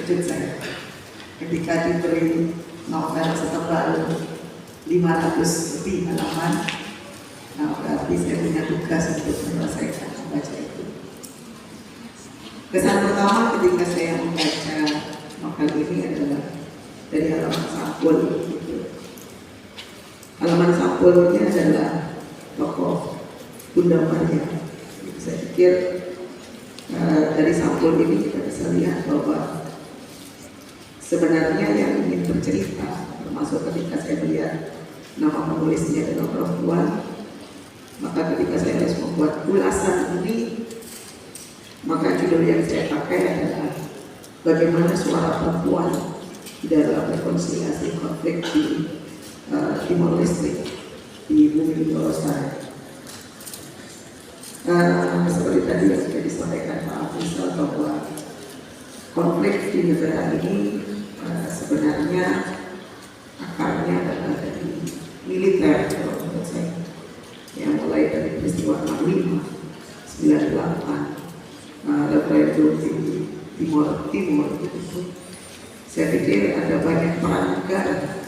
terkejut saya ketika diberi novel setebal 500 lebih halaman. Nah, berarti saya punya tugas untuk menyelesaikan membaca itu. Kesan pertama ketika saya membaca novel ini adalah dari halaman sampul. Halaman sampulnya adalah tokoh Bunda Maria. Saya pikir dari sampul ini kita bisa lihat bahwa sebenarnya yang ingin bercerita, termasuk ketika saya melihat nama penulisnya adalah perempuan, maka ketika saya harus membuat ulasan ini, maka judul yang saya pakai adalah bagaimana suara perempuan di dalam rekonsiliasi konflik di Timor Leste, di bumi Lorosan. Seperti tadi yang sudah disampaikan Pak Afrizal bahwa konflik di negara ini sebenarnya akarnya adalah dari militer, kalau menurut saya, yang mulai dari peristiwa 65, 98, referendum di Timor itu. Saya pikir ada banyak peran negara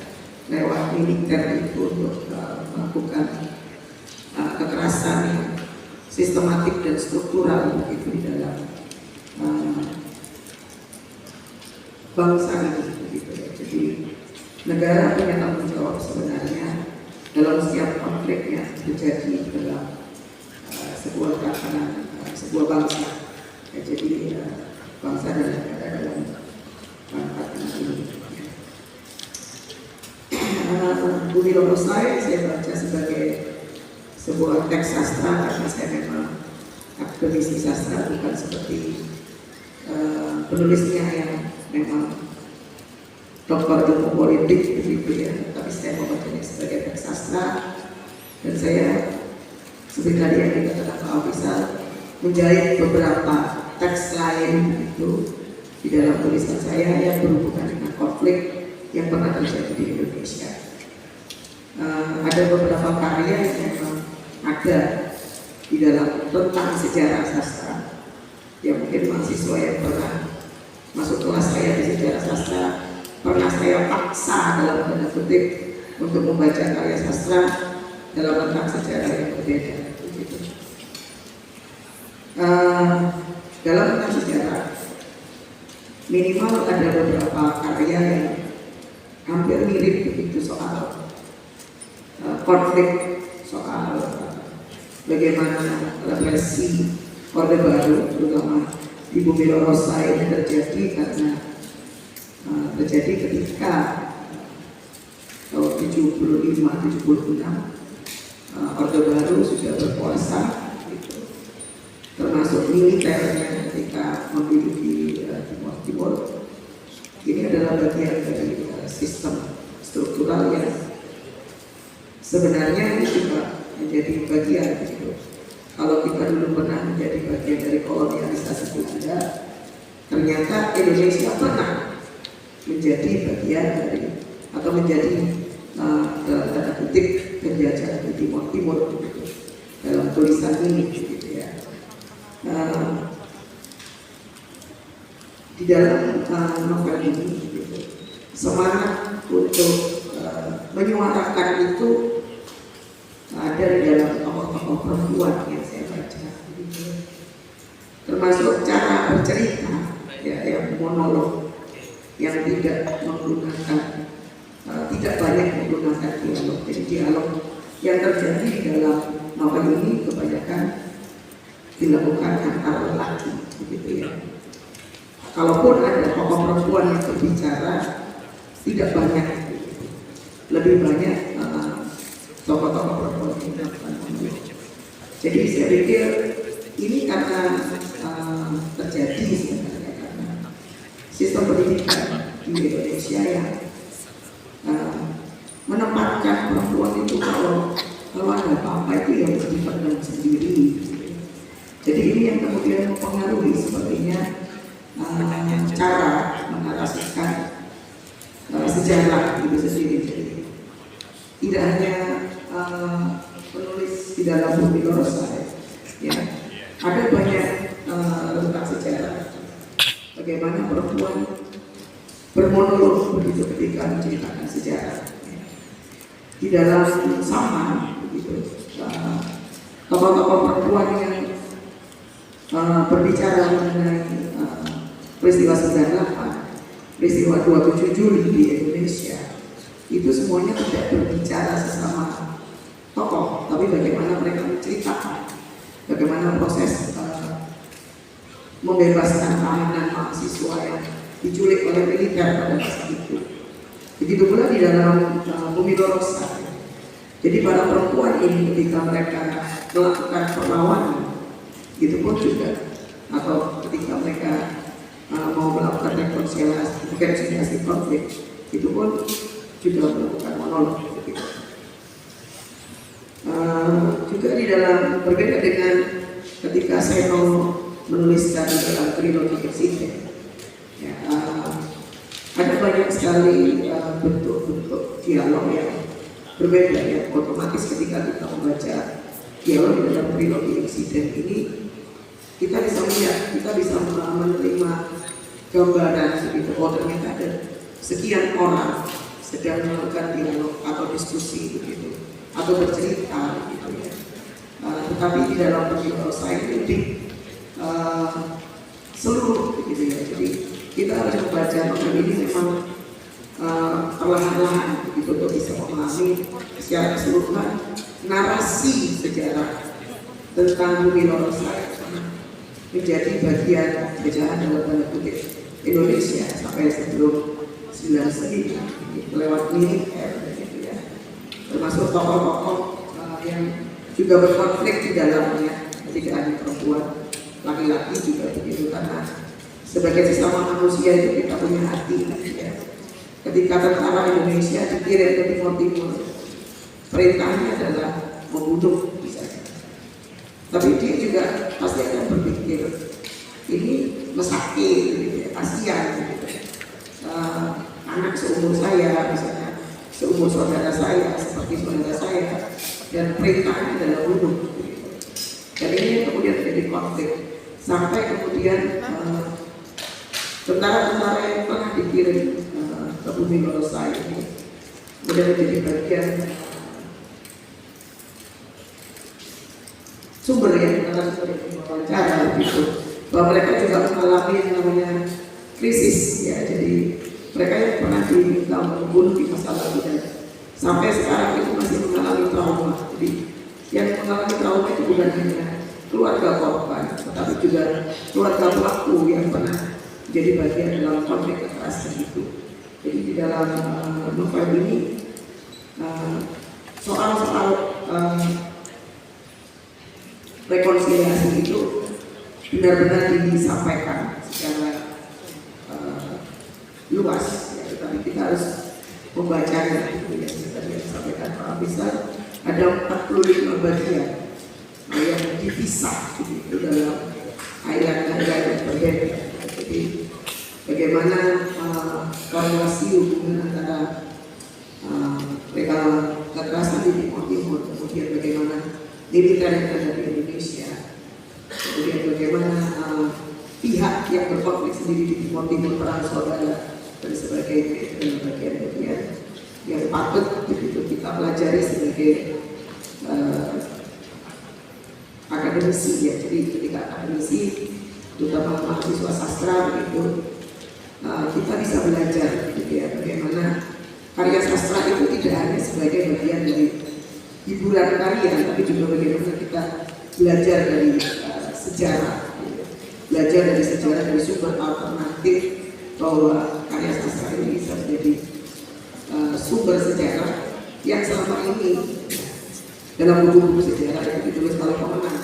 lewat militer itu untuk melakukan kekerasan yang sistematik dan struktural begitu di dalam bangsa ini begitu ya. Jadi negara punya tanggung jawab sebenarnya dalam setiap konflik yang terjadi dalam sebuah tatanan sebuah bangsa ya. Jadi bangsa dan negara dalam tatanan ini. Bumi Lorosai saya baca sebagai sebuah teks sastra karena saya memang akademisi sastra, bukan seperti penulisnya yang memang doktor ilmu politik begitu ya, tapi saya membacanya sebagai teks sastra. Dan saya seperti tadi yang dikatakan Pak Afrizal menjahit beberapa teks lain itu di dalam tulisan saya yang berhubungan dengan konflik yang pernah terjadi di Indonesia. Ada beberapa karya yang memang ada di dalam tentang sejarah sastra yang mungkin mahasiswa yang pernah masuk kelas saya di sejarah sastra pernah saya paksa dalam tanda kutip untuk membaca karya sastra dalam tentang sejarah yang berbeda. Begitu. Dalam tentang sejarah minimal ada beberapa karya yang hampir mirip begitu soal konflik, soal bagaimana represi Orde Baru terutama di bumi Lorosai ini terjadi karena terjadi ketika tahun 75-76 Orde Baru sudah berkuasa gitu. Termasuk militernya ketika memiliki Timor. Ini adalah bagian dari sistem struktural yang sebenarnya ini juga menjadi bagian gitu. Kalau kita dulu pernah menjadi bagian dari kolonialisasi Belanda, ternyata Indonesia pernah menjadi bagian dari atau menjadi dalam tanda kutip penjajah di Timur gitu, dalam tulisan ini gitu ya. Di dalam novel ini gitu, semangat untuk menyuarakan itu ada di dalam tokoh-tokoh perempuan yang saya baca gitu. Termasuk cara bercerita ya, yang monolog yang tidak menggunakan tidak banyak menggunakan dialog. Jadi dialog yang terjadi di dalam novel ini kebanyakan dilakukan antara lelaki begitu ya. Kalaupun ada tokoh perempuan yang berbicara tidak banyak, lebih banyak tokoh-tokoh perempuan yang melakukan monolog. Jadi saya pikir ini karena terjadi sebenarnya karena sistem pendidikan di Indonesia yang menempatkan perempuan itu kalau ada apa-apa itu yang harus dipendam sendiri. Jadi ini yang kemudian mempengaruhi sepertinya cara menarasikan sejarah itu sendiri. Jadi tidak hanya penulis di dalam bumi Lorosai, ya, ada banyak tentang sejarah bagaimana perempuan bermonolog begitu ketika menceritakan sejarah. Di dalam sama begitu tokoh-tokoh perempuan yang berbicara mengenai peristiwa 98, peristiwa 27 Juli di Indonesia, itu semuanya tidak berbicara sesama tokoh, tapi bagaimana mereka menceritakan bagaimana proses membebaskan tahanan mahasiswa yang diculik oleh militer pada masa itu. Begitu pula di dalam Bumi Lorosa. Jadi para perempuan ini ketika mereka melakukan perlawanan, itu pun juga, atau ketika mereka mau melakukan rekonsiliasi konflik, itu pun juga melakukan monolog. Juga di dalam, berbeda dengan ketika Seno menuliskan dalam trilogi Eksiden, ya, ada banyak sekali bentuk-bentuk dialog yang berbeda, ya. Otomatis ketika kita membaca dialog di dalam trilogi Eksiden ini, kita bisa melihat, kita bisa menerima gambaran begitu. Oh, ternyata ada sekian orang sedang melakukan dialog atau diskusi begitu, atau bercerita gitu ya. Tetapi di dalam peristiwa saya ini lebih seluruh begitu ya. Jadi kita harus membaca novel ini memang perlahan-lahan begitu untuk bisa memahami secara keseluruhan narasi sejarah tentang Bumi Lorosa menjadi bagian jajahan dalam tanda kutip Indonesia sampai sebelum 99 lewat militer gitu ya, termasuk tokoh-tokoh yang juga berkonflik di dalamnya, tidak hanya perempuan, laki-laki juga begitu, karena sebagai sesama manusia itu kita punya hati ya. Ketika tentara Indonesia dikirim ke Timur, perintahnya adalah membunuh misalnya. Tapi dia juga pasti akan berpikir ini mesakit, gitu ya, kasihan gitu. Anak seumur saya misalnya, seumur saudara saya, seperti saudara saya, dan perintahnya adalah bunuh gitu. Dan ini kemudian menjadi konflik sampai kemudian tentara-tentara yang pernah dikirim ke Bumi Lorosa ini kemudian menjadi bagian sumber yang dalam wawancara gitu, bahwa mereka juga mengalami yang namanya krisis ya. Jadi mereka yang pernah diminta membunuh di masa lalu dan sampai sekarang itu masih mengalami trauma. Jadi yang mengalami trauma itu bukan hanya keluarga korban, tetapi juga keluarga pelaku yang pernah jadi bagian dalam konflik kekerasan itu. Jadi di dalam novel ini soal-soal rekonsiliasi itu benar-benar disampaikan secara luas, ya, tetapi kita harus membacanya itu yang tadi disampaikan Pak Abisar. Ada 45 bagian yang dipisah itu dalam ayat-ayat yang berbeda. Jadi bagaimana korelasi hubungan antara kekerasan di Timur, kemudian bagaimana militer yang ada di Indonesia, kemudian bagaimana pihak yang berkonflik sendiri di Timur perang saudara dan sebagainya, dan bagian-bagian yang patut begitu kita pelajari sebagai akademisi ya. Jadi ketika akademisi, terutama mahasiswa sastra begitu, kita bisa belajar gitu ya, bagaimana karya sastra itu tidak hanya sebagai bagian dari hiburan karya, tapi juga bagaimana kita belajar dari sejarah, gitu. Belajar dari sejarah, dari sumber alternatif, bahwa karya sastra ini bisa menjadi sumber sejarah yang selama ini dalam buku-buku sejarah yang ditulis oleh pemenang,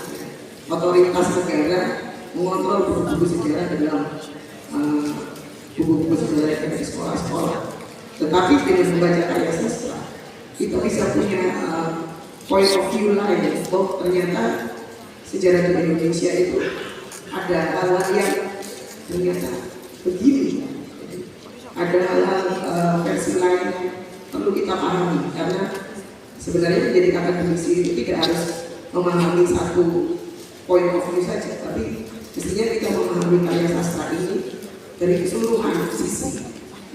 otoritas negara mengontrol buku-buku sejarah dalam buku-buku sejarah yang ada di sekolah-sekolah. Tetapi dengan membaca karya sastra, kita bisa punya point of view lain. Oh, ternyata sejarah di Indonesia itu ada hal-hal yang ternyata begini. Ada hal-hal versi lain yang perlu kita pahami, karena sebenarnya menjadi akademisi itu tidak harus memahami satu point of view saja, tapi mestinya kita memahami karya sastra ini dari keseluruhan sisi.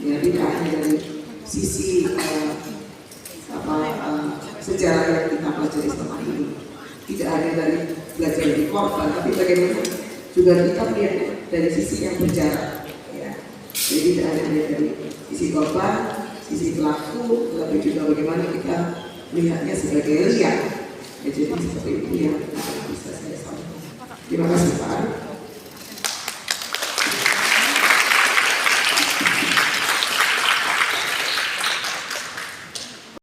Ya, tidak hanya dari sisi sejarah yang kita pelajari selama ini, tidak hanya dari belajar dari korban, tapi bagaimana juga kita melihat dari sisi yang berjarak. Ya. Jadi tidak hanya dari sisi korban, sisi pelaku, tapi juga bagaimana kita melihatnya sebagai liar. Ya, jadi seperti itu yang bisa saya sampaikan. Terima kasih Pak.